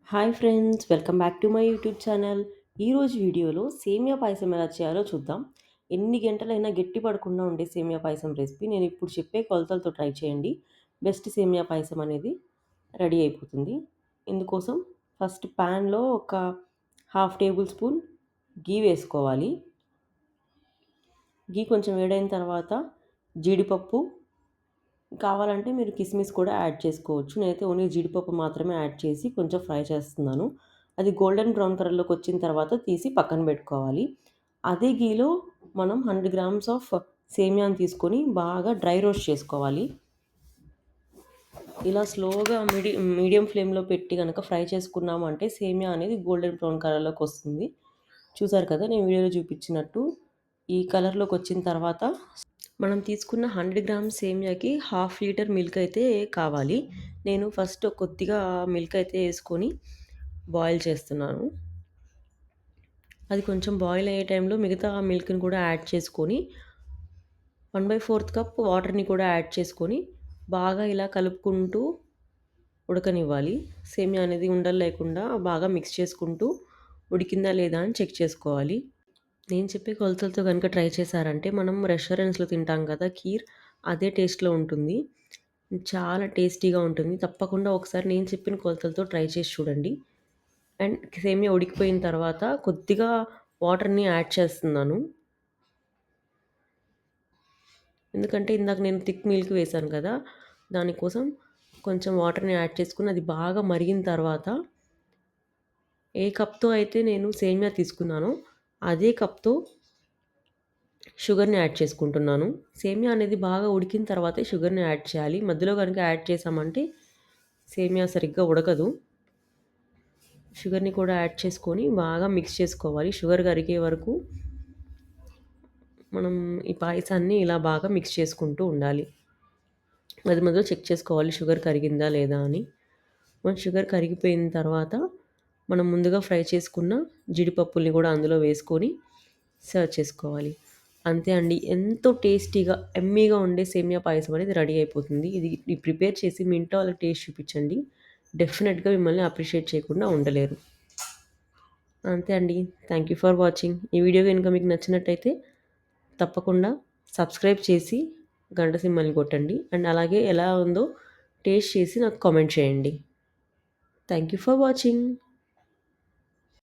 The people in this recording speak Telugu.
Hi friends, welcome back to my YouTube channel. ఈరోజు వీడియోలో సేమియా పాయసం ఎలా చేయాలో చూద్దాం. ఎన్ని గంటలైనా గట్టి పడకుండా ఉండే సేమియా పాయసం రెసిపీ నేను ఇప్పుడు చెప్పే కొలతలతో ట్రై చేయండి. బెస్ట్ సేమియా పాయసం అనేది రెడీ అయిపోతుంది. ఇందుకోసం ఫస్ట్ ప్యాన్లో ఒక హాఫ్ టేబుల్ స్పూన్ గీ వేసుకోవాలి. గీ కొంచెం వేడైన తర్వాత జీడిపప్పు, కావాలంటే మీరు కిస్మిస్ కూడా యాడ్ చేసుకోవచ్చు. నేనైతే ఓన్లీ జీడిపప్పు మాత్రమే యాడ్ చేసి కొంచెం ఫ్రై చేస్తున్నాను. అది గోల్డెన్ బ్రౌన్ కలర్‌లోకి వచ్చిన తర్వాత తీసి పక్కన పెట్టుకోవాలి. అదే గీలో మనం 100 గ్రామ్స్ ఆఫ్ సేమియాని తీసుకొని బాగా డ్రై రోస్ట్ చేసుకోవాలి. ఇలా స్లోగా మీడియం ఫ్లేమ్‌లో పెట్టి గనక ఫ్రై చేసుకున్నాము అంటే సేమియా అనేది గోల్డెన్ బ్రౌన్ కలర్‌లోకి వస్తుంది. చూసారు కదా! నేను వీడియోలో చూపించినట్టు ఈ కలర్‌లోకి వచ్చిన తర్వాత మనం తీసుకున్న 100 గ్రామ్స్ సేమియాకి హాఫ్ లీటర్ మిల్క్ అయితే కావాలి. నేను ఫస్ట్ కొద్దిగా మిల్క్ అయితే ఏసుకొని బాయిల్ చేస్తున్నాను. అది కొంచెం బాయిల్ అయ్యే టైంలో మిగతా మిల్క్‌ని కూడా యాడ్ చేసుకొని 1/4 కప్ వాటర్‌ని కూడా యాడ్ చేసుకొని బాగా ఇలా కలుపుకుంటూ ఉడకనివ్వాలి. సేమియా అనేది ఉండలు లేకుండా బాగా మిక్స్ చేసుకుంటూ ఉడికిందా లేదా అని చెక్ చేసుకోవాలి. నేను చెప్పే కొలతలతో గనుక ట్రై చేశారంటే మనం రెస్టారెంట్స్‌లో తింటాం కదా! కీర్ అదే టేస్ట్‌లో ఉంటుంది. చాలా టేస్టీగా ఉంటుంది. తప్పకుండా ఒకసారి నేను చెప్పిన కొలతలతో ట్రై చేసి చూడండి. అండ్ సేమియా ఉడికిపోయిన తర్వాత కొద్దిగా వాటర్‌ని యాడ్ చేస్తున్నాను. ఎందుకంటే ఇందాక నేను థిక్ మిల్క్ వేశాను కదా! దానికోసం కొంచెం వాటర్‌ని యాడ్ చేసుకొని అది బాగా మరిగిన తర్వాత ఏ కప్‌తో అయితే నేను సేమియా తీసుకున్నానో అదే కప్‌తో షుగర్‌ని యాడ్ చేసుకుంటున్నాను. సేమియా అనేది బాగా ఉడికిన తర్వాతే షుగర్‌ని యాడ్ చేయాలి. మధ్యలో గనుక యాడ్ చేశామంటే సేమియా సరిగ్గా ఉడకదు. షుగర్‌ని కూడా యాడ్ చేసుకొని బాగా మిక్స్ చేసుకోవాలి. షుగర్ కరిగే వరకు మనం ఈ పాయసాన్ని ఇలా బాగా మిక్స్ చేసుకుంటూ ఉండాలి. మధ్య మధ్యలో చెక్ చేసుకోవాలి షుగర్ కరిగిందా లేదా అని. మన షుగర్ కరిగిపోయిన తర్వాత మనం ముందుగా ఫ్రై చేసుకున్న జీడిపప్పుల్ని కూడా అందులో వేసుకొని సర్వ్ చేసుకోవాలి. అంతే అండి. ఎంతో టేస్టీగా, యమ్మీగా ఉండే సేమియా పాయసం అనేది రెడీ అయిపోతుంది. ఇది ప్రిపేర్ చేసి మీ ఇంట్లో వాళ్ళకి టేస్ట్ చూపించండి. డెఫినిట్‌గా మిమ్మల్ని అప్రిషియేట్ చేయకుండా ఉండలేరు. అంతే అండి. Thank you for watching. ఈ వీడియో గనుక మీకు నచ్చినట్టయితే తప్పకుండా సబ్స్క్రైబ్ చేసి గంట సింబల్‌ని కొట్టండి. అండ్ అలాగే ఎలా ఉందో టేస్ట్ చేసి నాకు కామెంట్ చేయండి. Thank you for watching.